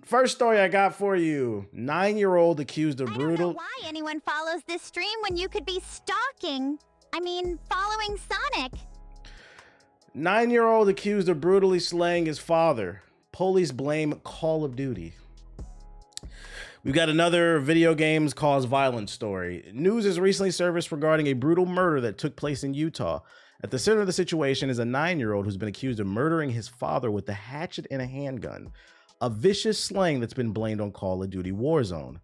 First story I got for you. 9-year-old accused of I brutal. don't know why anyone follows this stream when you could be stalking. I mean, following Sonic. 9-year-old accused of brutally slaying his father. Police blame Call of Duty. We've got another video games cause violence story. News has recently surfaced regarding a brutal murder that took place in Utah. At the center of the situation is a 9-year-old who's been accused of murdering his father with a hatchet and a handgun. A vicious slaying that's been blamed on Call of Duty Warzone.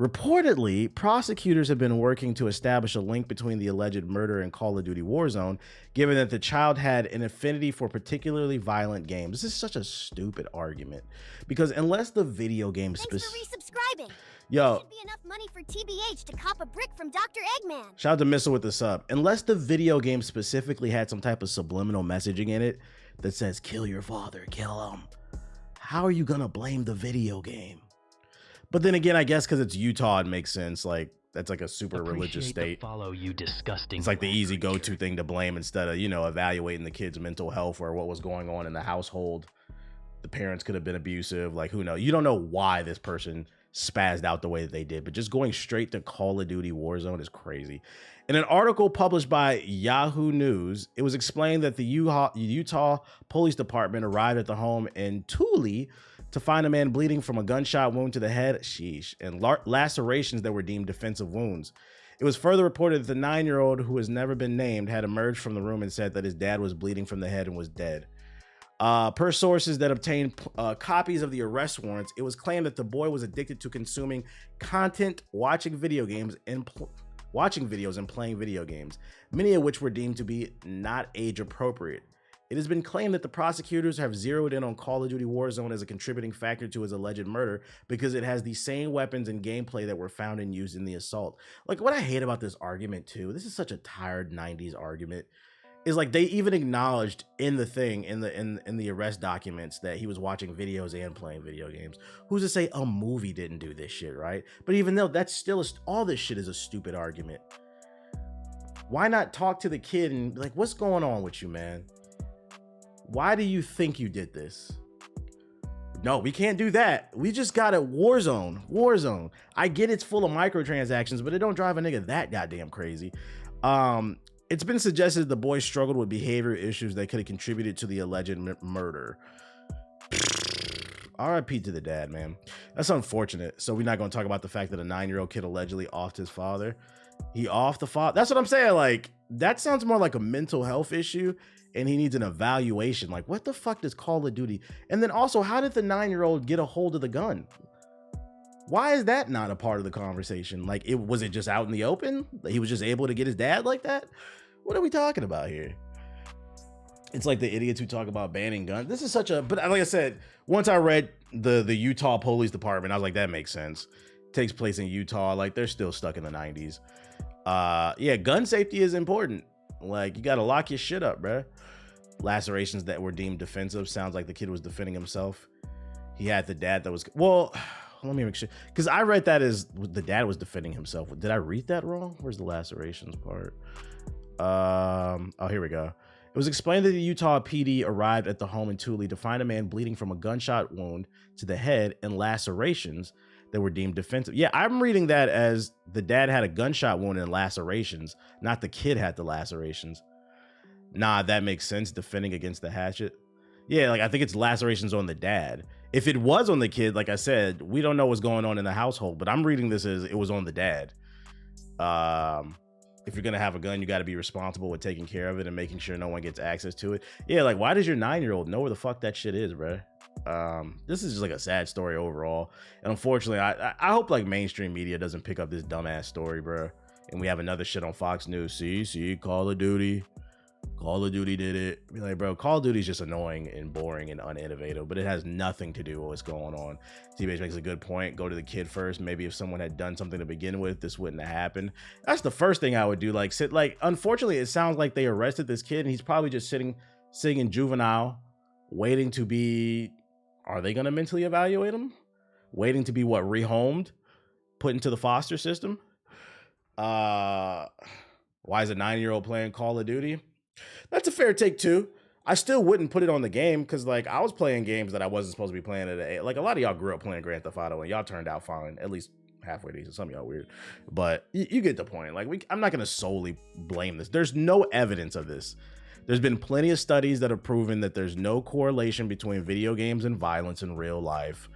Reportedly, prosecutors have been working to establish a link between the alleged murder and Call of Duty Warzone, given that the child had an affinity for particularly violent games. This is such a stupid argument, because unless the video game Thanks for resubscribing. Yo, There should be enough money for TBH to cop a brick from Dr. Eggman. shout out to Missile with the sub. Unless the video game specifically had some type of subliminal messaging in it that says, kill your father, kill him, how are you gonna blame the video game? But then again, I guess because it's Utah, it makes sense. Like, that's like a super religious state. Follow you, disgusting. It's like the easy go-to thing to blame instead of, evaluating the kid's mental health or what was going on in the household. The parents could have been abusive. Like, who knows? You don't know why this person spazzed out the way that they did, but just going straight to Call of Duty Warzone is crazy. In an article published by Yahoo News, it was explained that the Utah Police Department arrived at the home in Thule to find a man bleeding from a gunshot wound to the head, and lacerations that were deemed defensive wounds. It was further reported that the 9-year-old, who has never been named, had emerged from the room and said that his dad was bleeding from the head and was dead. Per sources that obtained copies of the arrest warrants, it was claimed that the boy was addicted to consuming content, watching videos and playing video games, many of which were deemed to be not age appropriate. It has been claimed that the prosecutors have zeroed in on Call of Duty Warzone as a contributing factor to his alleged murder because it has the same weapons and gameplay that were found and used in the assault. Like, what I hate about this argument too, this is such a tired 90s argument, is like they even acknowledged in the thing, in the arrest documents, that he was watching videos and playing video games. Who's to say a movie didn't do this shit, right? But even though that's still, all this shit is a stupid argument. Why not talk to the kid and be like, what's going on with you, man? Why do you think you did this? No, we can't do that. We just got a Warzone. I get it's full of microtransactions, but it don't drive a nigga that goddamn crazy. It's been suggested the boy struggled with behavior issues that could have contributed to the alleged murder. RIP to the dad, man. That's unfortunate. So we're not going to talk about the fact that a 9-year-old kid allegedly offed his father. He offed the father. That's what I'm saying. Like, that sounds more like a mental health issue, and he needs an evaluation. Like, what the fuck does Call of Duty? And then also, how did the 9-year-old get a hold of the gun? Why is that not a part of the conversation? Like, was it just out in the open? He was just able to get his dad like that? What are we talking about here? It's like the idiots who talk about banning guns. This is such a, but like I said, once I read the Utah Police Department, I was like, that makes sense. Takes place in Utah. Like, they're still stuck in the 90s. Yeah, gun safety is important. Like, you got to lock your shit up, bruh. Lacerations that were deemed defensive. Sounds like the kid was defending himself. He had the dad that was, well, let me make sure. Because I read that as the dad was defending himself. Did I read that wrong? Where's the lacerations part? Oh, here we go. It was explained that the Utah PD arrived at the home in Thule to find a man bleeding from a gunshot wound to the head and lacerations that were deemed defensive. Yeah, I'm reading that as the dad had a gunshot wound and lacerations, not the kid had the lacerations. Nah, that makes sense. Defending against the hatchet. Yeah, like I think it's lacerations on the dad. If it was on the kid, like I said, we don't know what's going on in the household, but I'm reading this as it was on the dad. If you're gonna have a gun, you got to be responsible with taking care of it and making sure no one gets access to it. Yeah, like why does your 9-year-old know where the fuck that shit is, bro? This is just like a sad story overall, and unfortunately, I hope like mainstream media doesn't pick up this dumbass story, bro. And we have another shit on Fox News. See, Call of Duty did it. Be like, bro, Call of Duty is just annoying and boring and uninnovative, but it has nothing to do with what's going on. TBH makes a good point. Go to the kid first. Maybe if someone had done something to begin with, this wouldn't have happened. That's the first thing I would do. Like, unfortunately, it sounds like they arrested this kid and he's probably just sitting in juvenile, waiting to be, are they going to mentally evaluate him? Waiting to be what, rehomed? Put into the foster system? Why is a 9-year-old playing Call of Duty? That's a fair take too. I still wouldn't put it on the game because like I was playing games that I wasn't supposed to be playing at a, like a lot of y'all grew up playing Grand Theft Auto and y'all turned out fine, at least halfway decent. Some of y'all weird, but you get the point. Like I'm not gonna solely blame this. There's no evidence of this. There's been plenty of studies that have proven that there's no correlation between video games and violence in real life.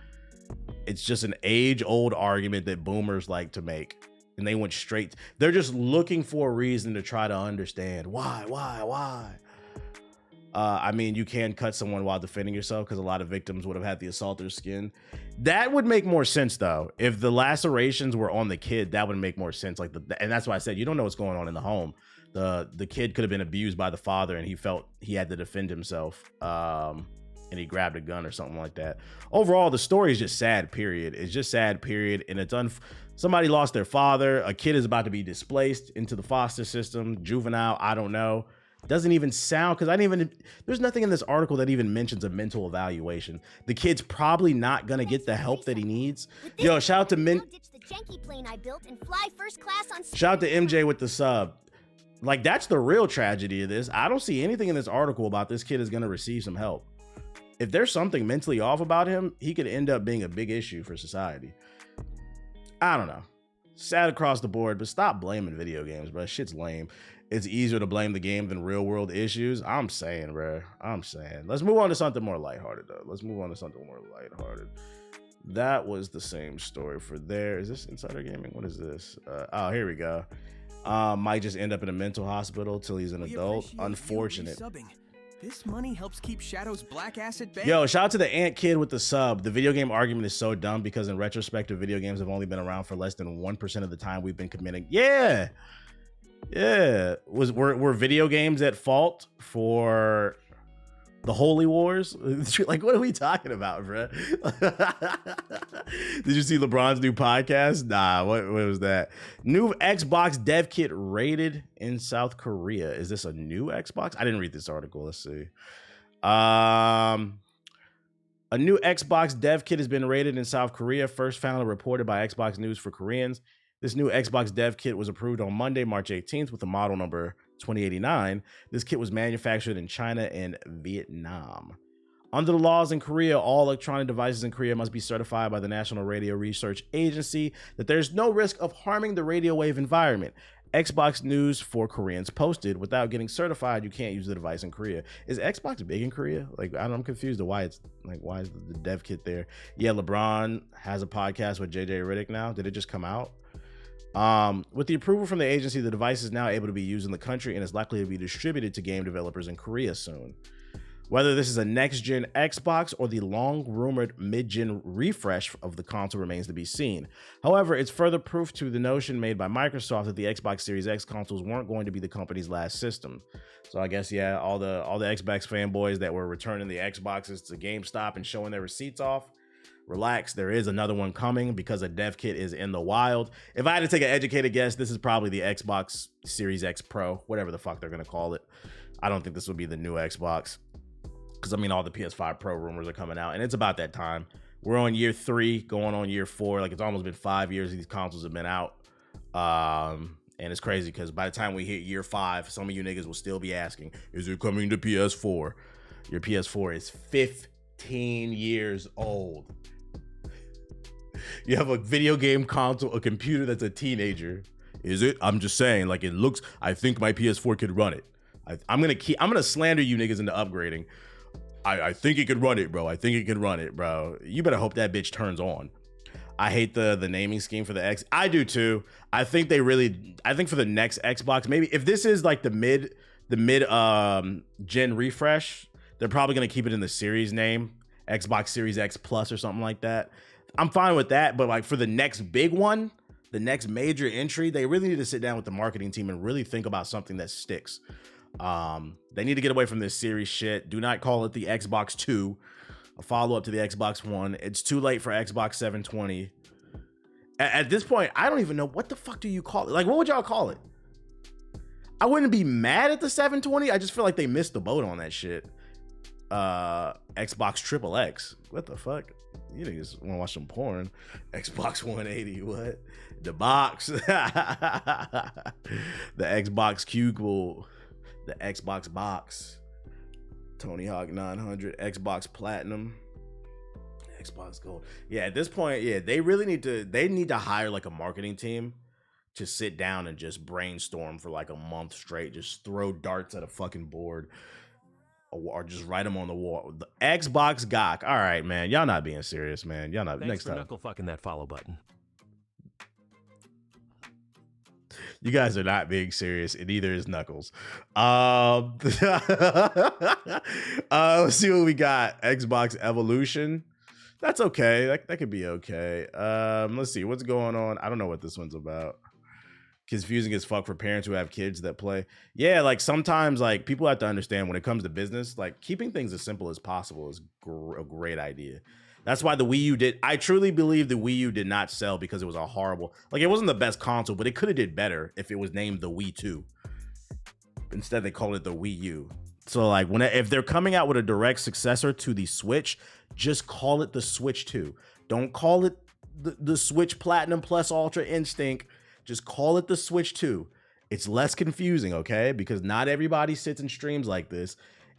It's just an age-old argument that boomers like to make. And they went straight. They're just looking for a reason to try to understand why. I mean, you can cut someone while defending yourself because a lot of victims would have had the assaulter's skin. That would make more sense, though. If the lacerations were on the kid, that would make more sense. Like, and that's why I said you don't know what's going on in the home. The kid could have been abused by the father, and he felt he had to defend himself. And he grabbed a gun or something like that. Overall, the story is just sad, period. It's just sad, period. And it's somebody lost their father. A kid is about to be displaced into the foster system, juvenile, I don't know. Doesn't even sound, because there's nothing in this article that even mentions a mental evaluation. The kid's probably not going to get the help that he needs. Yo, shout out to shout out to MJ with the sub. Like, that's the real tragedy of this. I don't see anything in this article about this kid is going to receive some help. If there's something mentally off about him, he could end up being a big issue for society. I don't know. Sad across the board, but stop blaming video games, bro. Shit's lame. It's easier to blame the game than real world issues. I'm saying, bro. I'm saying. Let's move on to something more lighthearted, though. That was the same story for there. Is this Insider Gaming? What is this? Oh, here we go. Might just end up in a mental hospital till he's an adult. Unfortunate. This money helps keep Shadow's black acid banned. Yo, shout out to the Ant Kid with the sub. The video game argument is so dumb because in retrospective, video games have only been around for less than 1% of the time we've been committing. Yeah. Were video games at fault for the Holy Wars? Like, what are we talking about, bro? Did you see LeBron's new podcast? Nah, what was that? New Xbox dev kit raided in South Korea. Is this a new Xbox? I didn't read this article. Let's see. A new Xbox dev kit has been raided in South Korea, first found and reported by Xbox News for Koreans. This new Xbox dev kit was approved on Monday, March 18th with the model number 2089. This kit was manufactured in China and Vietnam. Under the laws in Korea, all electronic devices in Korea must be certified by the National Radio Research Agency that there's no risk of harming the radio wave environment. Xbox News for Koreans posted, without getting certified, you can't use the device in Korea. Is Xbox big in Korea? Like, I'm confused of why it's like, why is the dev kit there? Yeah, LeBron has a podcast with JJ Redick now. Did it just come out? With the approval from the agency, the device is now able to be used in the country and is likely to be distributed to game developers in Korea soon. Whether this is a next-gen Xbox or the long-rumored mid-gen refresh of the console remains to be seen. However, it's further proof to the notion made by Microsoft that the Xbox Series X consoles weren't going to be the company's last system. So I guess, yeah, all the Xbox fanboys that were returning the Xboxes to GameStop and showing their receipts off, relax, there is another one coming because a dev kit is in the wild. If I had to take an educated guess, this is probably the Xbox Series X Pro, whatever the fuck they're going to call it. I don't think this will be the new Xbox because, I mean, all the PS5 Pro rumors are coming out, and it's about that time. We're on year 3, going on year 4. Like, it's almost been 5 years these consoles have been out. And it's crazy because by the time we hit year 5, some of you niggas will still be asking, is it coming to PS4? Your PS4 is 15 years old. You have a video game console, a computer that's a teenager. Is it? I'm just saying, like, it looks, I think my PS4 could run it. I'm gonna slander you niggas into upgrading. I think it could run it, bro. I think it could run it, bro. You better hope that bitch turns on. I hate the naming scheme for the X. I do too. I think for the next Xbox, maybe if this is like the mid gen refresh, they're probably gonna keep it in the series name, Xbox Series X Plus or something like that. I'm fine with that, but like for the next big one, the next major entry, they really need to sit down with the marketing team and really think about something that sticks. They need to get away from this series shit. Do not call it the Xbox 2, a follow-up to the Xbox One. It's too late for Xbox 720. At this point, I don't even know what the fuck do you call it? Like, what would y'all call it? I wouldn't be mad at the 720. I just feel like they missed the boat on that shit. Xbox Triple X. What the fuck? You niggas want to watch some porn? Xbox 180. What? The box. The Xbox Cubicle. The Xbox box. Tony Hawk 900, Xbox Platinum, Xbox Gold. Yeah, at this point, yeah, they need to hire like a marketing team to sit down and just brainstorm for like a month straight, just throw darts at a fucking board or just write them on the wall. The Xbox GOC. All right, man, y'all not being serious, man. Y'all not. Thanks Next for time, knuckle fucking that follow button. you guys are not being serious, and neither is Knuckles. Let's see what we got. Xbox Evolution. That's okay. That could be okay. Let's see what's going on. I don't know what this one's about. Confusing as fuck for parents who have kids that play. Yeah, like sometimes like people have to understand when it comes to business, like keeping things as simple as possible is a great idea. That's why the Wii U did. I truly believe the Wii U did not sell because it was a horrible, like it wasn't the best console, but it could have did better if it was named the Wii 2. Instead, they called it the Wii U. So like if they're coming out with a direct successor to the Switch, just call it the Switch 2. Don't call it the Switch Platinum Plus Ultra Instinct. Just call it the Switch 2. It's less confusing, okay? Because not everybody sits and streams like this.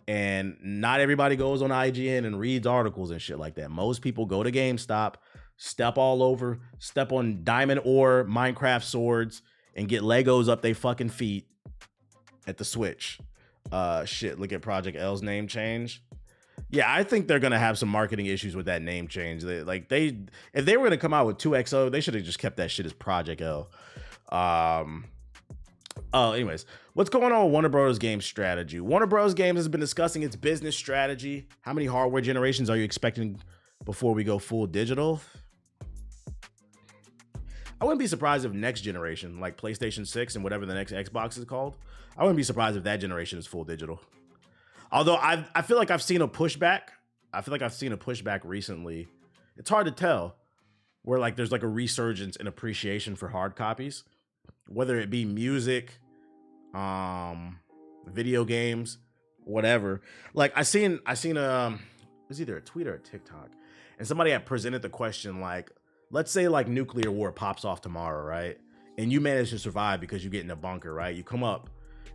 And not everybody goes on IGN and reads articles and shit like that. Most people go to GameStop, step all over, step on diamond ore Minecraft swords, and get Legos up they fucking feet at the Switch. Shit, look at Project L's name change. Yeah, I think they're gonna have some marketing issues with that name change. If they were gonna come out with 2XO, they should have just kept that shit as Project L. Anyways, what's going on with Warner Bros. Games strategy? Warner Bros. Games has been discussing its business strategy. How many hardware generations are you expecting before we go full digital? I wouldn't be surprised if next generation, like PlayStation 6 and whatever the next Xbox is called, I wouldn't be surprised if that generation is full digital. Although I feel like I've seen a pushback. I feel like I've seen a pushback recently. It's hard to tell where like there's like a resurgence in appreciation for hard copies, whether it be music, video games, whatever. Like I seen it was either a tweet or a TikTok, and somebody had presented the question like, let's say like nuclear war pops off tomorrow, right? And you manage to survive because you get in a bunker, right? You come up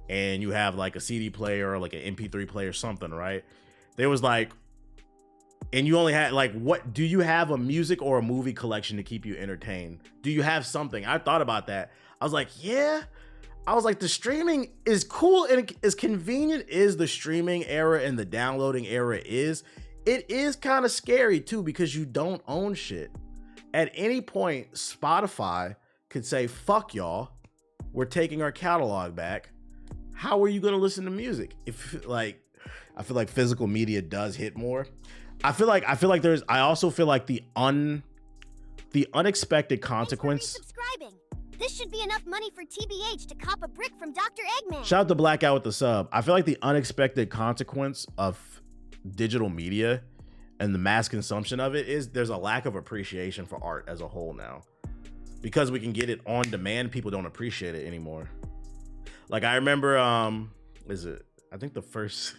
and you have like a CD player or like an MP3 player or something, right? There was like, and you only had like, what do you have, a music or a movie collection to keep you entertained? Do you have something? I thought about that. I was like, yeah. I was like, the streaming is cool, and as convenient as the streaming era and the downloading era is, it is kind of scary too, because you don't own shit. At any point, Spotify could say, fuck y'all, we're taking our catalog back. How are you going to listen to music? If like, I feel like physical media does hit more. I also feel like the unexpected consequence. Subscribing. This should be enough money for TBH to cop a brick from Dr. Eggman. Shout out to Blackout with the sub. I feel like the unexpected consequence of digital media and the mass consumption of it is there's a lack of appreciation for art as a whole now. Because we can get it on demand, people don't appreciate it anymore. Like I remember, I think the first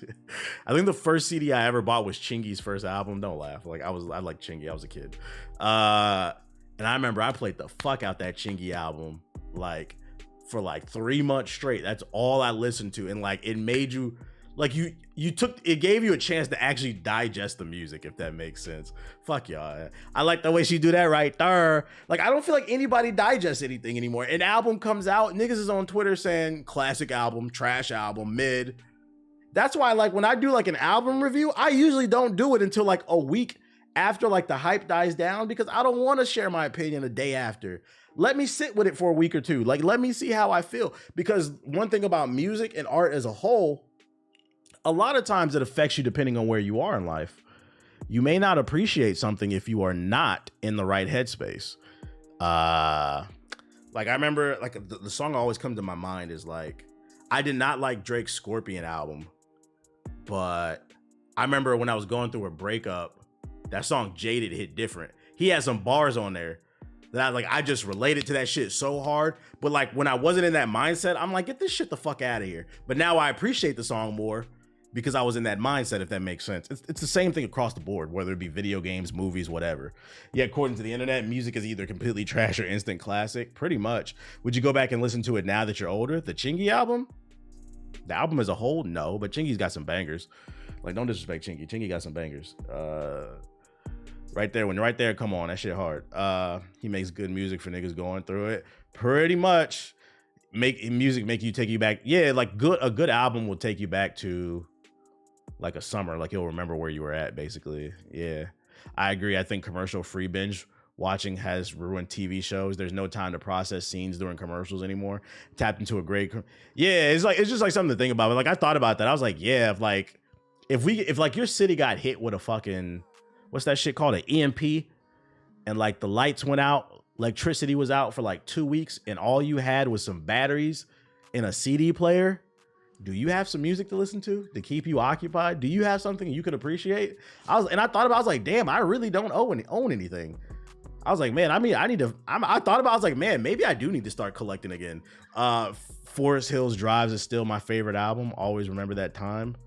CD I ever bought was Chingy's first album. Don't laugh. Like I like Chingy. I was a kid. And I remember I played the fuck out that Chingy album like for like 3 months straight. That's all I listened to. And like it made you like it gave you a chance to actually digest the music, if that makes sense. Fuck y'all. I like the way she do that right there. Like I don't feel like anybody digests anything anymore. An album comes out, niggas is on Twitter saying classic album, trash album, mid. That's why like when I do like an album review, I usually don't do it until like a week after like the hype dies down, because I don't want to share my opinion a day after. Let me sit with it for a week or two. Like let me see how I feel. Because one thing about music and art as a whole, a lot of times it affects you depending on where you are in life. You may not appreciate something if you are not in the right headspace. Like I remember like the song always comes to my mind is like, I did not like Drake's Scorpion album, but I remember when I was going through a breakup, that song Jaded hit different. He had some bars on there that I just related to that shit so hard. But like when I wasn't in that mindset, I'm like, get this shit the fuck out of here. But now I appreciate the song more because I was in that mindset, if that makes sense. It's the same thing across the board, whether it be video games, movies, whatever. Yeah, according to the internet, music is either completely trash or instant classic. Pretty much. Would you go back and listen to it now that you're older? The Chingy album? The album as a whole, no, but Chingy's got some bangers. Like, don't disrespect Chinky. Chinky got some bangers. Right there, come on, that shit hard. He makes good music for niggas going through it. Pretty much make you back. Yeah, like a good album will take you back to like a summer. Like you'll remember where you were at, basically. Yeah. I agree. I think commercial free binge watching has ruined TV shows. There's no time to process scenes during commercials anymore. Tapped into a great it's just like something to think about. But like I thought about that. I was like, yeah, if like your city got hit with a fucking, what's that shit called, an EMP, and like the lights went out, electricity was out for like 2 weeks, and all you had was some batteries and a CD player, do you have some music to listen to keep you occupied? Do you have something you could appreciate? I was like, damn, I really don't own anything. I was like, man, I was like, man, maybe I do need to start collecting again. Forest Hills Drives is still my favorite album. Always remember that time.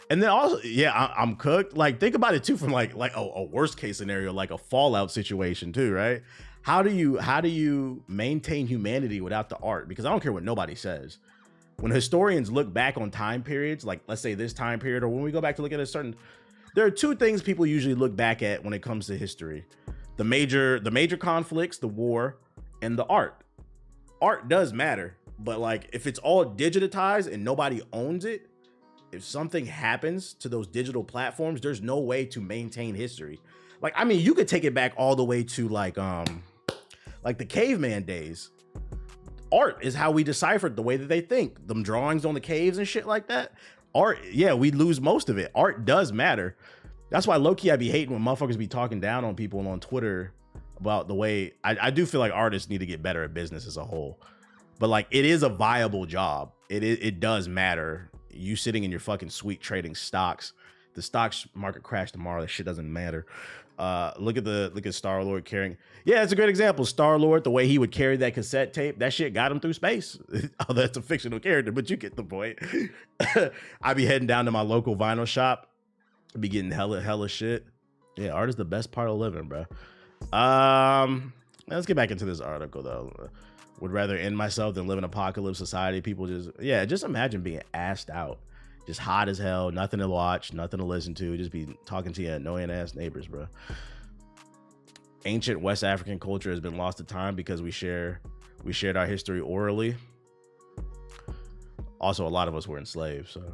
And then also, yeah, I'm cooked. Like, think about it too from like a worst case scenario, like a Fallout situation too, right? How do you maintain humanity without the art? Because I don't care what nobody says. When historians look back on time periods, like let's say this time period, or when we go back to look at there are two things people usually look back at when it comes to history: the major conflicts, the war, and the art. Art does matter, but like if it's all digitized and nobody owns it, if something happens to those digital platforms, there's no way to maintain history. Like, I mean, you could take it back all the way to like the caveman days. Art is how we deciphered the way that they think. Them drawings on the caves and shit like that. Art, yeah, we lose most of it. Art does matter. That's why low-key I be hating when motherfuckers be talking down on people on Twitter about the way I do feel like artists need to get better at business as a whole. But like, it is a viable job. It does matter. You sitting in your fucking suite trading stocks. The stocks market crash tomorrow. That shit doesn't matter. Look at Star-Lord carrying. Yeah, it's a great example. Star-Lord, the way he would carry that cassette tape, that shit got him through space. Oh, that's a fictional character, but you get the point. I be heading down to my local vinyl shop. Be getting hella shit. Yeah, art is the best part of living, bro. Let's get back into this article though. Would rather end myself than live in apocalypse society. People just imagine being assed out. Just hot as hell, nothing to watch, nothing to listen to, just be talking to your annoying ass neighbors, bro. Ancient West African culture has been lost to time because we shared our history orally. Also, a lot of us were enslaved, so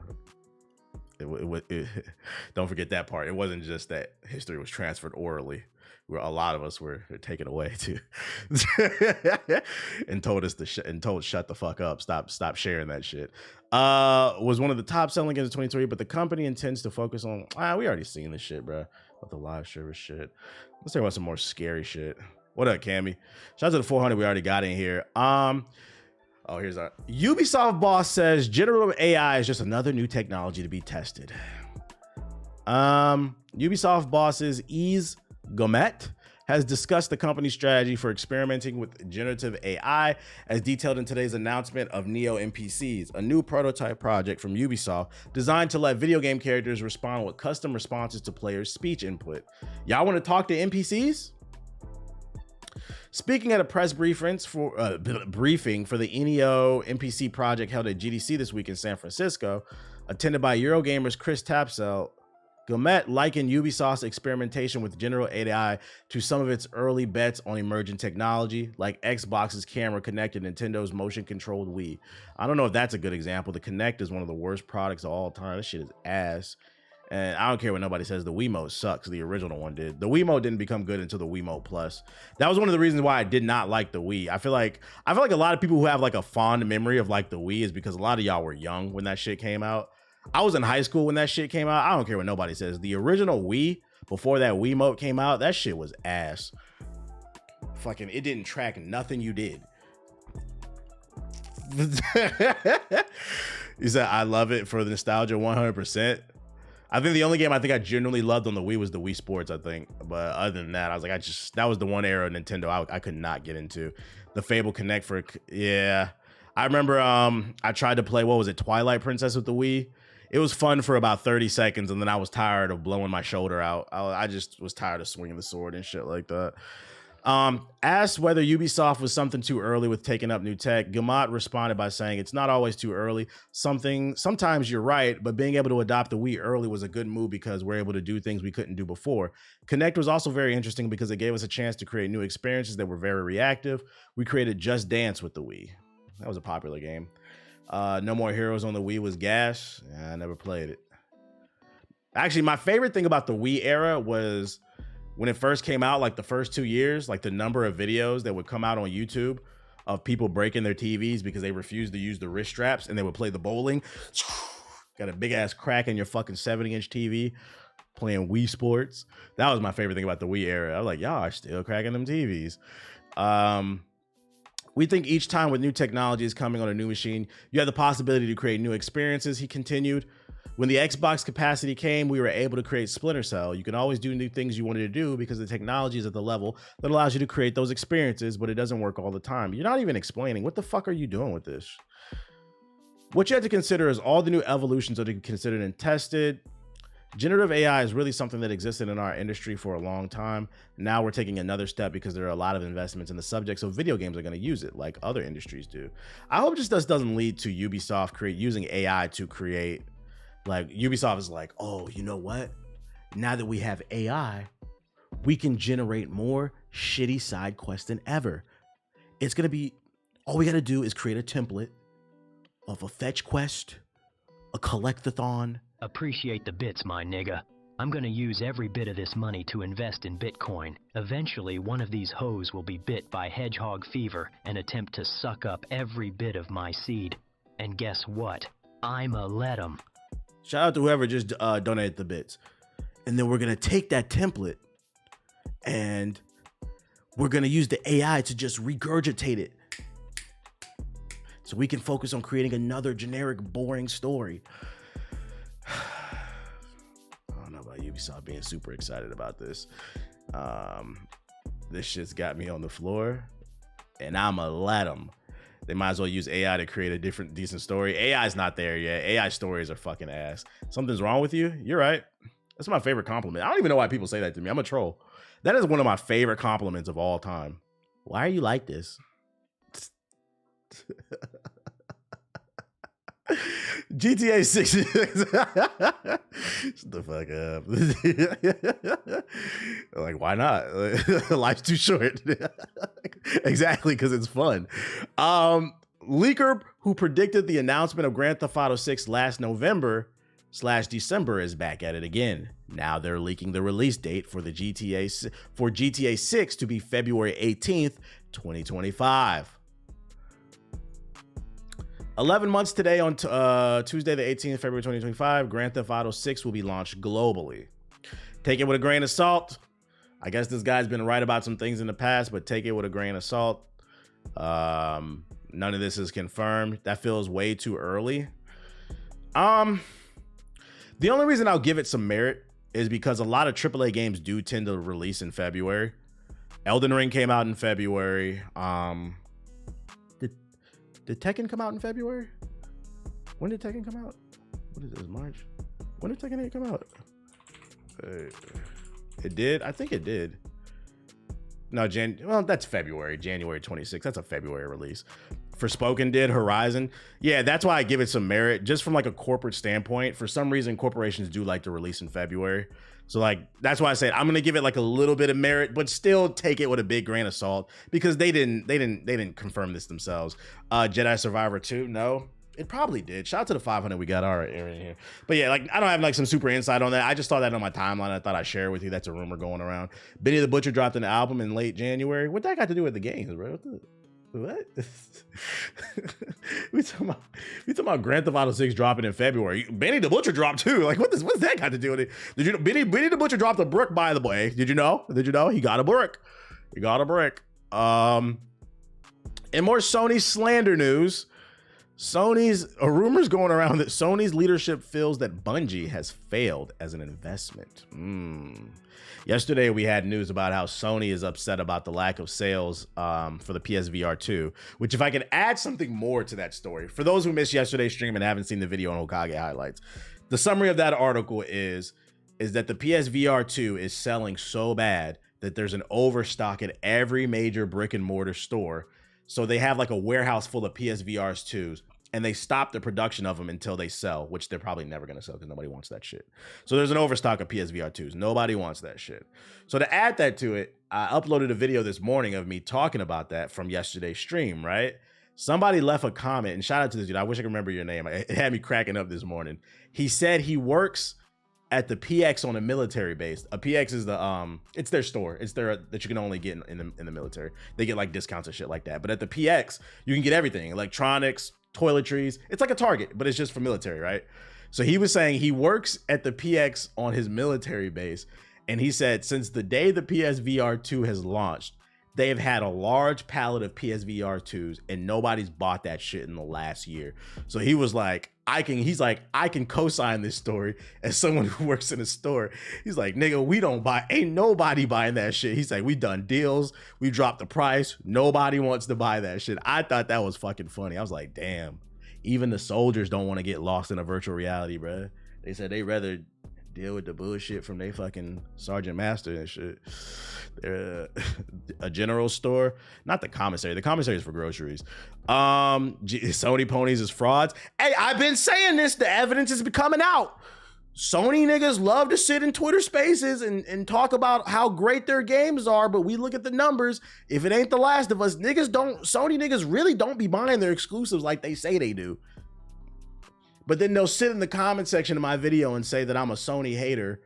don't forget that part. It wasn't just that history was transferred orally. A lot of us were taken away too, and told us shut the fuck up, stop sharing that shit. Was one of the top selling games of 2023, but the company intends to focus on. We already seen this shit, bro. About the live service shit. Let's talk about some more scary shit. What up, Cammy? Shout out to the 400 we already got in here. Here's our Ubisoft boss says generative AI is just another new technology to be tested. Ubisoft bosses Gomet has discussed the company's strategy for experimenting with generative AI as detailed in today's announcement of Neo NPCs, a new prototype project from Ubisoft designed to let video game characters respond with custom responses to players' speech input. Y'all want to talk to NPCs? Speaking at a press briefing for the Neo NPC project held at GDC this week in San Francisco, attended by Eurogamer's Chris Tapsell, Gomet likened Ubisoft's experimentation with general AI to some of its early bets on emerging technology, like Xbox's camera-connected Nintendo's motion-controlled Wii. I don't know if that's a good example. The Kinect is one of the worst products of all time. This shit is ass. And I don't care what nobody says. The Wiimote sucks. The original one did. The Wiimote didn't become good until the Wiimote Plus. That was one of the reasons why I did not like the Wii. I feel like a lot of people who have like a fond memory of like the Wii is because a lot of y'all were young when that shit came out. I was in high school when that shit came out. I don't care what nobody says. The original Wii, before that Wiimote came out, that shit was ass. Fucking, it didn't track nothing you did. He said, I love it for the nostalgia 100%. I think the only game I genuinely loved on the Wii was the Wii Sports, I think. But other than that, I was like, that was the one era of Nintendo I could not get into. The Fable Connect yeah. I remember I tried to play, Twilight Princess with the Wii. It was fun for about 30 seconds, and then I was tired of blowing my shoulder out. I just was tired of swinging the sword and shit like that. Asked whether Ubisoft was something too early with taking up new tech, Guillemot responded by saying, "It's not always too early. Sometimes you're right, but being able to adopt the Wii early was a good move because we're able to do things we couldn't do before. Connect was also very interesting because it gave us a chance to create new experiences that were very reactive. We created Just Dance with the Wii. That was a popular game. No More Heroes on the Wii was gas. I never played it. Actually, my favorite thing about the Wii era was when it first came out, like the first 2 years, like the number of videos that would come out on YouTube of people breaking their TVs because they refused to use the wrist straps and they would play the bowling. Got a big ass crack in your fucking 70-inch TV playing Wii Sports. That was my favorite thing about the Wii era. I was like, y'all are still cracking them TVs. We think each time with new technology is coming on a new machine, you have the possibility to create new experiences, he continued. When the Xbox capacity came, we were able to create Splinter Cell. You can always do new things you wanted to do because the technology is at the level that allows you to create those experiences, but it doesn't work all the time. You're not even explaining what the fuck are you doing with this? What you have to consider is all the new evolutions that are considered and tested. Generative AI is really something that existed in our industry for a long time. Now we're taking another step because there are a lot of investments in the subject, so video games are going to use it like other industries do. I hope this doesn't lead to Ubisoft using AI to create. Like Ubisoft is like, oh, you know what? Now that we have AI, we can generate more shitty side quests than ever. It's going to be, all we got to do is create a template of a fetch quest, a collectathon. Appreciate the bits, my nigga. I'm gonna use every bit of this money to invest in Bitcoin. Eventually, one of these hoes will be bit by hedgehog fever and attempt to suck up every bit of my seed. And guess what? I'ma let 'em. Shout out to whoever just donated the bits. And then we're going to take that template and we're going to use the AI to just regurgitate it. So we can focus on creating another generic, boring story. I don't know about Ubisoft being super excited about this. This shit's got me on the floor and I'ma let them. They might as well use AI to create a decent story. AI's not there yet. AI stories are fucking ass. Something's wrong with you? You're right. That's my favorite compliment. I don't even know why people say that to me. I'm a troll. That is one of my favorite compliments of all time. Why are you like this? GTA 6. Shut the fuck up. Like, why not? Life's too short. Exactly, because it's fun. Leaker who predicted the announcement of Grand Theft Auto 6 last November/December is back at it again. Now they're leaking the release date for the GTA 6 to be February 18th, 2025. 11 months today on Tuesday, the 18th of February, 2025, Grand Theft Auto 6 will be launched globally. Take it with a grain of salt. I guess this guy's been right about some things in the past, but take it with a grain of salt. None of this is confirmed. That feels way too early. The only reason I'll give it some merit is because a lot of AAA games do tend to release in February. Elden Ring came out in February. Did Tekken come out in February? When did Tekken come out? What is this, March? When did Tekken 8 come out? It did? I think it did. No, well, that's February, January 26th. That's a February release. Forspoken did, Horizon. Yeah, that's why I give it some merit. Just from like a corporate standpoint, for some reason, corporations do like to release in February. So like, that's why I said I'm going to give it like a little bit of merit, but still take it with a big grain of salt because they didn't confirm this themselves. Jedi Survivor 2, no, it probably did. Shout out to the 500 we got our area here. But yeah, like I don't have like some super insight on that. I just saw that on my timeline. I thought I'd share it with you. That's a rumor going around. Benny the Butcher dropped an album in late January. What that got to do with the games, bro? What? we talking about Grand Theft Auto 6 dropping in February. Benny the Butcher dropped too. Like, what's that got to do with it? Did you know Benny the Butcher dropped a brick, by the way? Did you know? He got a brick. In more Sony slander news, rumors going around that Sony's leadership feels that Bungie has failed as an investment. Yesterday, we had news about how Sony is upset about the lack of sales for the PSVR 2, which if I could add something more to that story, for those who missed yesterday's stream and haven't seen the video on Hokage highlights, the summary of that article is that the PSVR 2 is selling so bad that there's an overstock at every major brick and mortar store. So they have like a warehouse full of PSVRs 2s, and they stop the production of them until they sell, which they're probably never going to sell because nobody wants that shit. So there's an overstock of PSVR 2s. Nobody wants that shit. So to add that to it, I uploaded a video this morning of me talking about that from yesterday's stream, right? Somebody left a comment, and shout out to this dude. I wish I could remember your name. It had me cracking up this morning. He said he works at the PX on a military base. A PX is the it's their store. It's their that you can only get in the military. They get like discounts and shit like that. But at the PX, you can get everything: electronics, toiletries. It's like a Target, but it's just for military, right? So he was saying he works at the PX on his military base, and he said since the day the PSVR 2 has launched, they have had a large pallet of PSVR 2s, and nobody's bought that shit in the last year. So he was like, I can co-sign this story as someone who works in a store. He's like, nigga, ain't nobody buying that shit. He's like, we done deals, we dropped the price, nobody wants to buy that shit. I thought that was fucking funny. I was like, damn, even the soldiers don't want to get lost in a virtual reality, bro. They said they rather deal with the bullshit from they fucking sergeant master and shit. They're a general store, not the commissary. The commissary is for groceries. Sony ponies is frauds. Hey, I've been saying this. The evidence is coming out. Sony niggas love to sit in Twitter spaces and talk about how great their games are, but we look at the numbers. If it ain't The Last of Us, Sony niggas really don't be buying their exclusives like they say they do. But then they'll sit in the comment section of my video and say that I'm a Sony hater,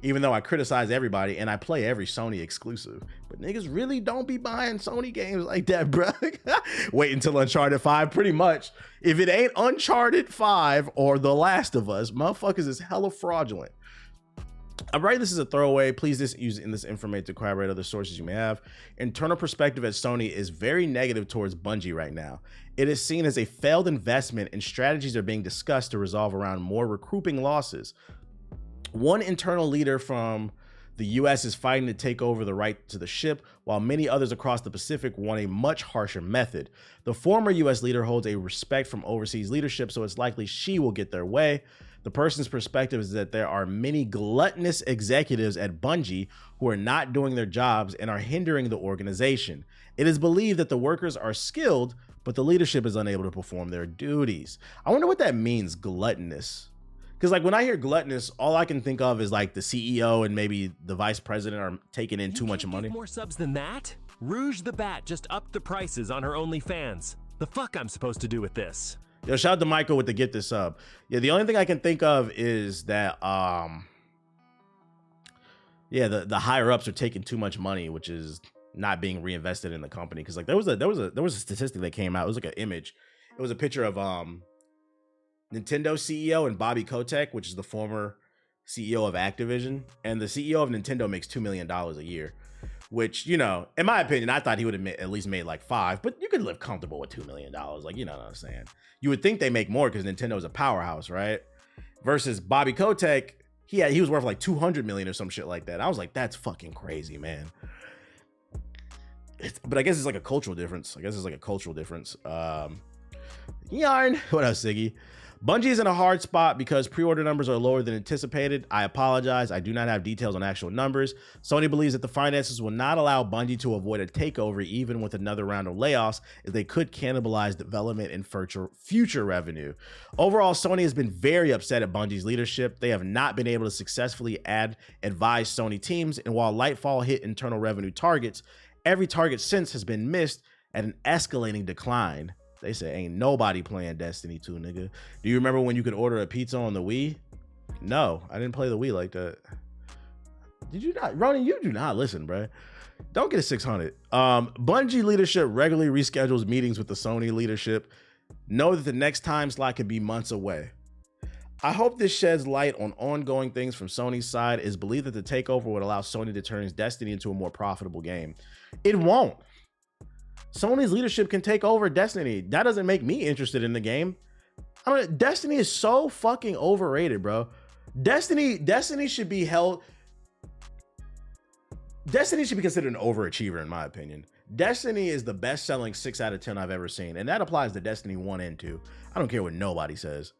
even though I criticize everybody and I play every Sony exclusive. But niggas really don't be buying Sony games like that, bro. Wait until Uncharted 5, pretty much. If it ain't Uncharted 5 or The Last of Us, motherfuckers is hella fraudulent. I'm writing this as a throwaway. Please just use this information to corroborate other sources you may have. Internal perspective at Sony is very negative towards Bungie right now. It is seen as a failed investment, and strategies are being discussed to resolve around more recouping losses. One internal leader from the US is fighting to take over the right to the ship, while many others across the Pacific want a much harsher method. The former US leader holds a respect from overseas leadership, so it's likely she will get their way. The person's perspective is that there are many gluttonous executives at Bungie who are not doing their jobs and are hindering the organization. It is believed that the workers are skilled, but the leadership is unable to perform their duties. I wonder what that means, gluttonous. Because like when I hear gluttonous, all I can think of is like the CEO and maybe the vice president are taking in too much money. More subs than that? Rouge the Bat just upped the prices on her OnlyFans. The fuck I'm supposed to do with this? Yo, shout out to Michael with the get this sub. Yeah, the only thing I can think of is that the higher ups are taking too much money, which is not being reinvested in the company. Because like there was a statistic that came out. It was like an image. It was a picture of Nintendo CEO and Bobby Kotick, which is the former CEO of Activision, and the CEO of Nintendo makes $2 million a year. Which, you know, in my opinion, I thought he would have at least made like 5, but you could live comfortable with $2 million. Like, you know what I'm saying? You would think they make more because Nintendo is a powerhouse, right? Versus Bobby Kotick, he was worth like 200 million or some shit like that. I was like, that's fucking crazy, man. But I guess it's like a cultural difference. Yarn. What else, Siggy? Bungie is in a hard spot because pre-order numbers are lower than anticipated. I apologize. I do not have details on actual numbers. Sony believes that the finances will not allow Bungie to avoid a takeover even with another round of layoffs, as they could cannibalize development and future revenue. Overall, Sony has been very upset at Bungie's leadership. They have not been able to successfully advise Sony teams, and while Lightfall hit internal revenue targets, every target since has been missed at an escalating decline. They say ain't nobody playing Destiny 2, nigga. Do you remember when you could order a pizza on the Wii? No, I didn't play the Wii like that. Did you not? Ronan, you do not listen, bro. Don't get a 600. Bungie leadership regularly reschedules meetings with the Sony leadership. Know that the next time slot could be months away. I hope this sheds light on ongoing things from Sony's side. It is believed that the takeover would allow Sony to turn Destiny into a more profitable game. It won't. Sony's leadership can take over Destiny. That doesn't make me interested in the game. Destiny is so fucking overrated, bro. Destiny should be held. Destiny should be considered an overachiever, in my opinion. Destiny is the best-selling 6 out of 10 I've ever seen, and that applies to Destiny 1 and 2. I don't care what nobody says.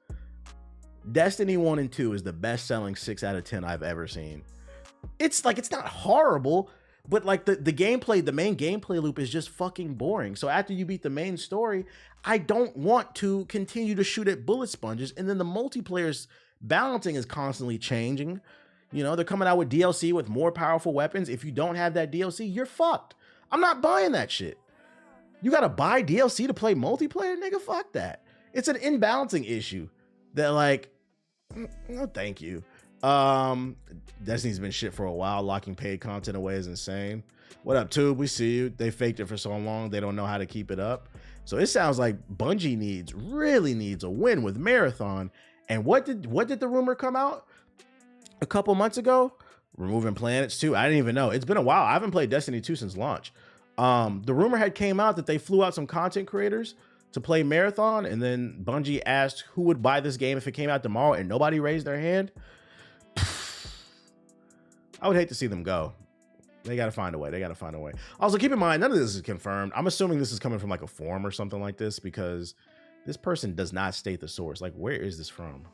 Destiny 1 and 2 is the best-selling 6 out of 10 I've ever seen. It's like, it's not horrible, But like the gameplay, the main gameplay loop is just fucking boring. So after you beat the main story, I don't want to continue to shoot at bullet sponges. And then the multiplayer's balancing is constantly changing. You know, they're coming out with DLC with more powerful weapons. If you don't have that DLC, you're fucked. I'm not buying that shit. You gotta buy DLC to play multiplayer, nigga? Fuck that. It's an imbalancing issue that like, no thank you. Destiny's been shit for a while. Locking paid content away is insane. What up, Tube? We see you. They faked it for so long, they don't know how to keep it up. So it sounds like Bungie really needs a win with Marathon. And what did the rumor come out a couple months ago? Removing planets too. I didn't even know. It's been a while. I haven't played Destiny 2 since launch. The rumor had came out that they flew out some content creators to play Marathon, and then Bungie asked who would buy this game if it came out tomorrow, and nobody raised their hand. I would hate to see them go. They got to find a way. They got to find a way. Also, keep in mind, none of this is confirmed. I'm assuming this is coming from like a forum or something like this, because this person does not state the source. Like, where is this from?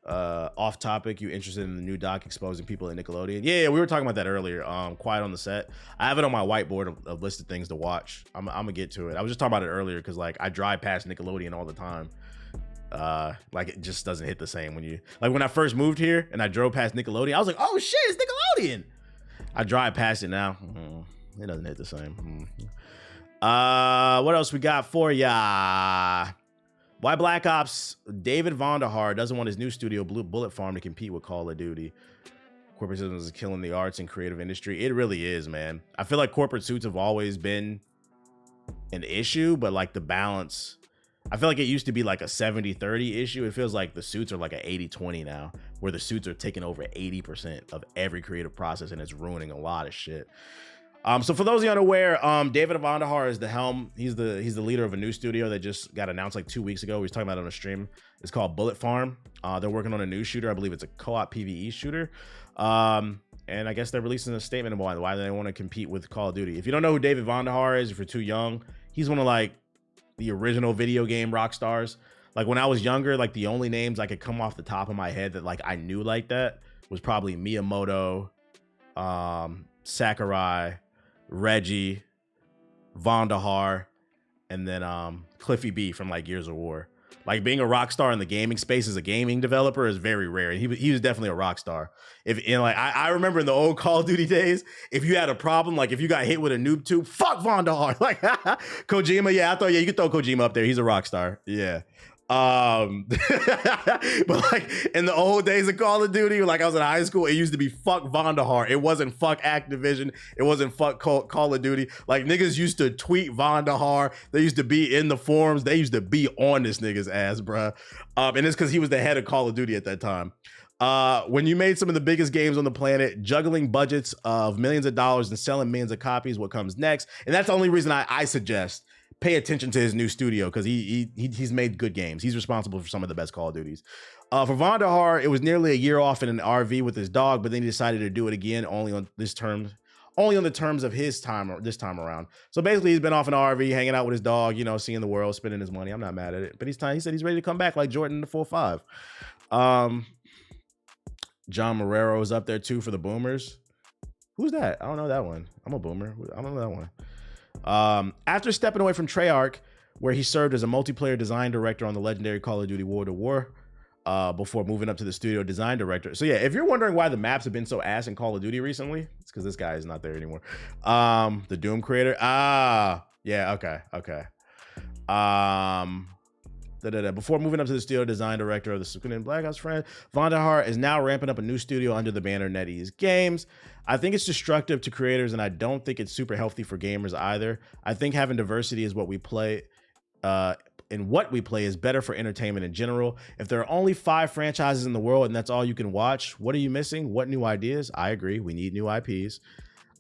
Off topic, you interested in the new doc exposing people at Nickelodeon? Yeah, we were talking about that earlier. Quiet on the Set. I have it on my whiteboard of listed things to watch. I'm gonna get to it. I was just talking about it earlier because like I drive past Nickelodeon all the time. Like it just doesn't hit the same when you like when I first moved here and I drove past Nickelodeon. I was like, oh shit, it's Nickelodeon. I drive past it now. It doesn't hit the same. What else we got for ya? Why Black Ops David Vonderhaar doesn't want his new studio Bullet Farm to compete with Call of Duty. Corporate systems is killing the arts and creative industry. It really is, man. I feel like corporate suits have always been an issue, but like the balance, I feel like it used to be like a 70-30 issue. It feels like the suits are like an 80-20 now, where the suits are taking over 80% of every creative process, and it's ruining a lot of shit. So for those of you unaware, David Vonderhaar is the helm. He's the leader of a new studio that just got announced like 2 weeks ago. We was talking about it on a stream. It's called Bullet Farm. They're working on a new shooter. I believe it's a co-op PvE shooter. And I guess they're releasing a statement about why they want to compete with Call of Duty. If you don't know who David Vonderhaar is, if you're too young, he's one of like the original video game rock stars. Like when I was younger, like the only names I could come off the top of my head that like I knew like that was probably Miyamoto, Sakurai, Reggie, Vonderhaar, and then Cliffy B from like Gears of War. Like being a rock star in the gaming space as a gaming developer is very rare. He was definitely a rock star. I remember in the old Call of Duty days, if you had a problem, like if you got hit with a noob tube, fuck Vonderhaar. Like Kojima, yeah, I thought, yeah, you could throw Kojima up there. He's a rock star. Yeah. But like in the old days of Call of Duty, like I was in high school, it used to be fuck Vonderhaar. It wasn't fuck Activision. It wasn't fuck Call of Duty. Like niggas used to tweet Vonderhaar. They used to be in the forums. They used to be on this nigga's ass, bruh. And it's because he was the head of Call of Duty at that time. When you made some of the biggest games on the planet, juggling budgets of millions of dollars and selling millions of copies, what comes next? And that's the only reason I suggest pay attention to his new studio, because he's made good games. He's responsible for some of the best Call of Duties. For Vonderhaar, it was nearly a year off in an RV with his dog, but then he decided to do it again only on the terms of his time this time around. So basically, he's been off in an RV, hanging out with his dog, you know, seeing the world, spending his money. I'm not mad at it, but he said he's ready to come back like Jordan in the 4-5. John Marrero is up there too for the Boomers. Who's that? I don't know that one. I'm a Boomer. I don't know that one. After stepping away from Treyarch, where he served as a multiplayer design director on the legendary Call of Duty World at War, before moving up to the studio design director. So yeah, if you're wondering why the maps have been so ass in Call of Duty recently, it's because this guy is not there anymore. The Doom creator. Yeah, okay. Before moving up to the studio design director of the Sukunin Black Ops friend, Vonderhaar is now ramping up a new studio under the banner NetEase Games. I think it's destructive to creators, and I don't think it's super healthy for gamers either. I think having diversity is what we play, and what we play is better for entertainment in general. If there are only 5 franchises in the world and that's all you can watch, what are you missing? What new ideas? I agree. We need new IPs.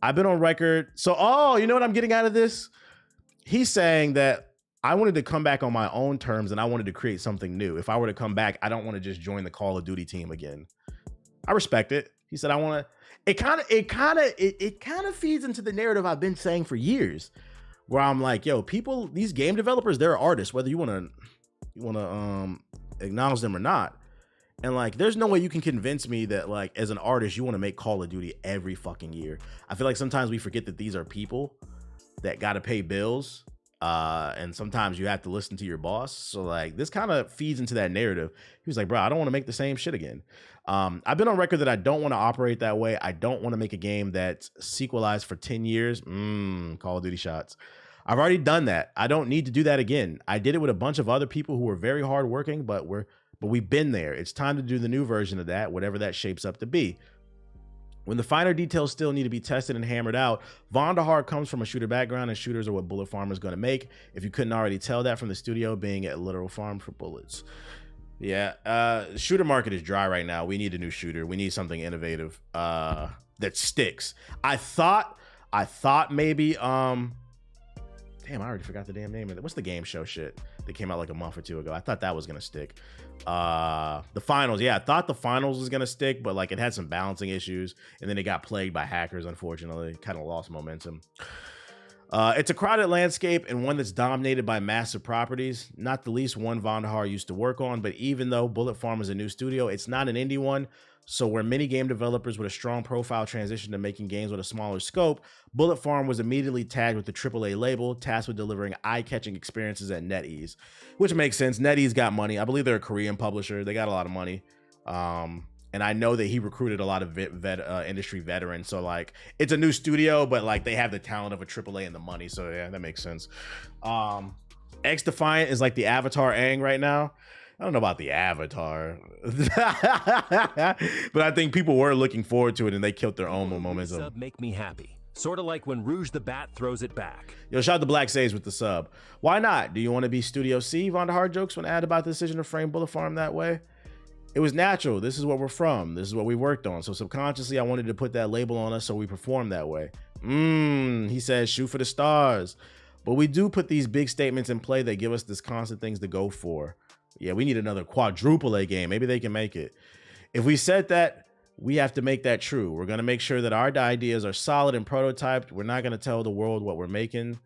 I've been on record. So, you know what I'm getting out of this? He's saying that I wanted to come back on my own terms and I wanted to create something new. If I were to come back, I don't want to just join the Call of Duty team again. I respect it. He said, I want to, it kind of feeds into the narrative I've been saying for years, where I'm like, yo, people, these game developers, they're artists, whether you want to acknowledge them or not. And like, there's no way you can convince me that like, as an artist, you want to make Call of Duty every fucking year. I feel like sometimes we forget that these are people that got to pay bills. And sometimes you have to listen to your boss. So like, this kind of feeds into that narrative. He was like, bro, I don't want to make the same shit again. I've been on record that I don't want to operate that way. I don't want to make a game that's sequelized for 10 years. Call of Duty shots. I've already done that. I don't need to do that again. I did it with a bunch of other people who were very hardworking, but we've been there. It's time to do the new version of that, whatever that shapes up to be. When the finer details still need to be tested and hammered out, Vonderhaar comes from a shooter background, and shooters are what Bullet Farm is going to make. If you couldn't already tell that from the studio being a literal farm for bullets. Yeah, shooter market is dry right now. We need a new shooter. We need something innovative that sticks. I thought maybe damn, I already forgot the damn name of it. What's the game show shit that came out like a month or two ago? I thought that was gonna stick. The finals, yeah, I thought the finals was gonna stick, but like it had some balancing issues, and then it got plagued by hackers. Unfortunately, kind of lost momentum. It's a crowded landscape and one that's dominated by massive properties, not the least one Vonderhaar used to work on. But even though Bullet Farm is a new studio, it's not an indie one. So where many game developers with a strong profile transition to making games with a smaller scope, Bullet Farm was immediately tagged with the AAA label, tasked with delivering eye-catching experiences at NetEase, which makes sense. NetEase got money. I believe they're a Korean publisher. They got a lot of money. And I know that he recruited a lot of industry veterans. So like, it's a new studio, but like they have the talent of a AAA and the money. So yeah, that makes sense. X Defiant is like the Avatar Aang right now. I don't know about the Avatar, but I think people were looking forward to it, and they killed their own momentum. Sub make me happy. Sort of like when Rouge the Bat throws it back. Yo, shout out to Black Sage with the sub. Why not? Do you want to be Studio C? Vonderhaar jokes when asked about the decision to frame Bullet Farm that way. It was natural. This is what we're from. This is what we worked on. So subconsciously, I wanted to put that label on us so we perform that way. He says, shoot for the stars. But we do put these big statements in play that give us this constant things to go for. Yeah, we need another quadruple A game. Maybe they can make it. If we said that, we have to make that true. We're going to make sure that our ideas are solid and prototyped. We're not going to tell the world what we're making,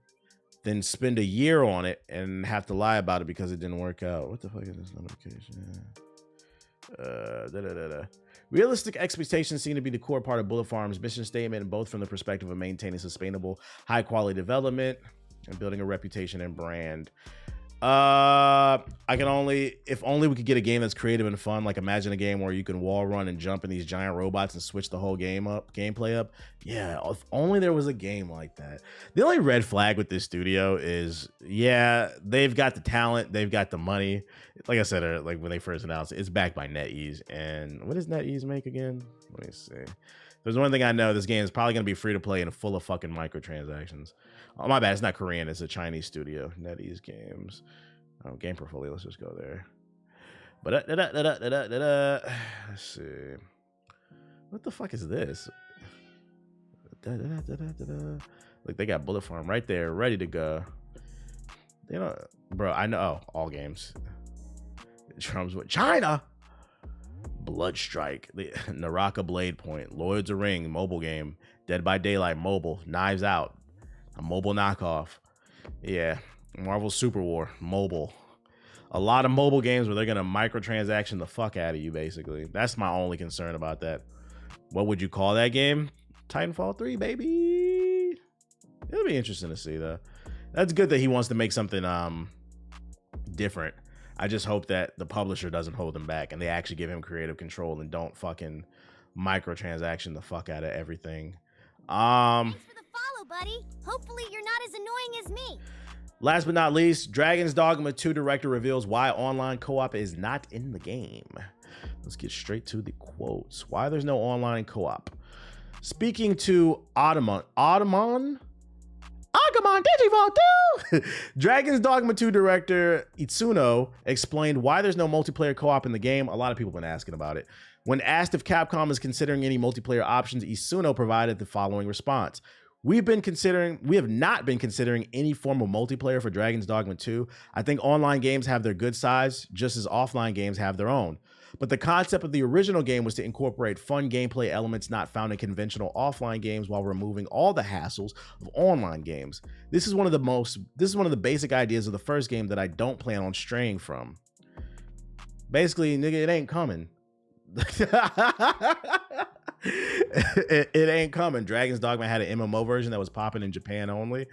then spend a year on it and have to lie about it because it didn't work out. What the fuck is this notification? Realistic expectations seem to be the core part of Bullet Farm's mission statement, both from the perspective of maintaining sustainable, high-quality development and building a reputation and brand. If only we could get a game that's creative and fun. Like imagine a game where you can wall run and jump in these giant robots and switch the whole gameplay up. Yeah, if only there was a game like that. The only red flag with this studio is, yeah, they've got the talent, they've got the money. Like I said, like when they first announced it, it's backed by NetEase. And what does NetEase make again? Let me see. There's one thing I know, this game is probably going to be free to play and full of fucking microtransactions. Oh, my bad. It's not Korean. It's a Chinese studio. NetEase Games. Oh, game portfolio. Let's just go there. But let's see. What the fuck is this? Like they got Bullet Farm right there, ready to go. You know, bro. I know. Oh, all games. Drums with China. Blood Strike, the Naraka Blade Point, Lords of Ring mobile game, Dead by Daylight mobile, Knives Out, a mobile knockoff. Yeah, Marvel Super War mobile. A lot of mobile games where they're gonna microtransaction the fuck out of you, basically. That's my only concern about that. What would you call that game? Titanfall 3, baby. It'll be interesting to see though. That's good that he wants to make something different. I just hope that the publisher doesn't hold him back and they actually give him creative control and don't fucking microtransaction the fuck out of everything. Thanks for the follow, buddy. Hopefully you're not as annoying as me. Last but not least, Dragon's Dogma 2 director reveals why online co-op is not in the game. Let's get straight to the quotes. Why there's no online co-op. Speaking to Agamon Digivolve 2! Dragon's Dogma 2 director Itsuno explained why there's no multiplayer co-op in the game. A lot of people have been asking about it. When asked if Capcom is considering any multiplayer options, Itsuno provided the following response. We have not been considering any form of multiplayer for Dragon's Dogma 2. I think online games have their good sides, just as offline games have their own. But the concept of the original game was to incorporate fun gameplay elements not found in conventional offline games while removing all the hassles of online games. This is one of the basic ideas of the first game that I don't plan on straying from. Basically, nigga, it ain't coming. It ain't coming. Dragon's Dogma had an MMO version that was popping in Japan only.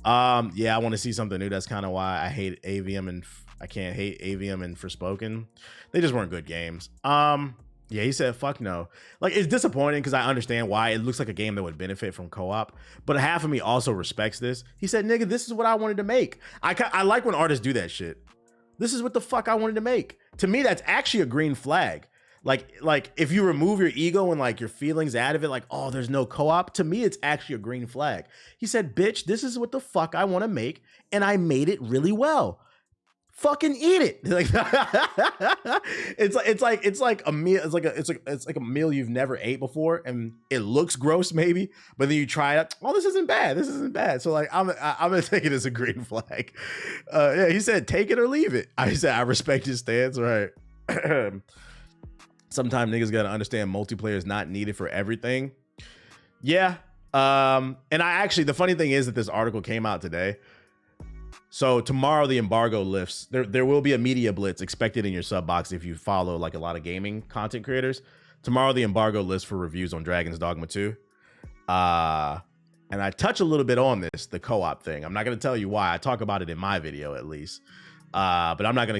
Yeah, I want to see something new. That's kind of why I hate Avium, and I can't hate Avium and Forspoken. They just weren't good games. Yeah, he said fuck no. Like, it's disappointing because I understand why. It looks like a game that would benefit from co-op, but half of me also respects this. He said, nigga, this is what I wanted to make. I like when artists do that shit. This is what the fuck I wanted to make. To me, that's actually a green flag. Like if you remove your ego and like your feelings out of it, like, oh, there's no co-op, to me, it's actually a green flag. He said, bitch, this is what the fuck I want to make, and I made it really well. Fucking eat it. Like, it's like a meal. It's like a meal you've never ate before, and it looks gross maybe, but then you try it. Oh, this isn't bad. This isn't bad. So like, I'm gonna take it as a green flag. Yeah, he said take it or leave it. I said I respect his stance. Right. Sometimes niggas gotta understand multiplayer is not needed for everything. Yeah. And the funny thing is that this article came out today. So tomorrow the embargo lifts. There will be a media blitz expected in your sub box if you follow like a lot of gaming content creators. Tomorrow the embargo lifts for reviews on Dragon's Dogma 2. And I touch a little bit on this, the co-op thing. I'm not going to tell you why. I talk about it in my video at least. But I'm not going to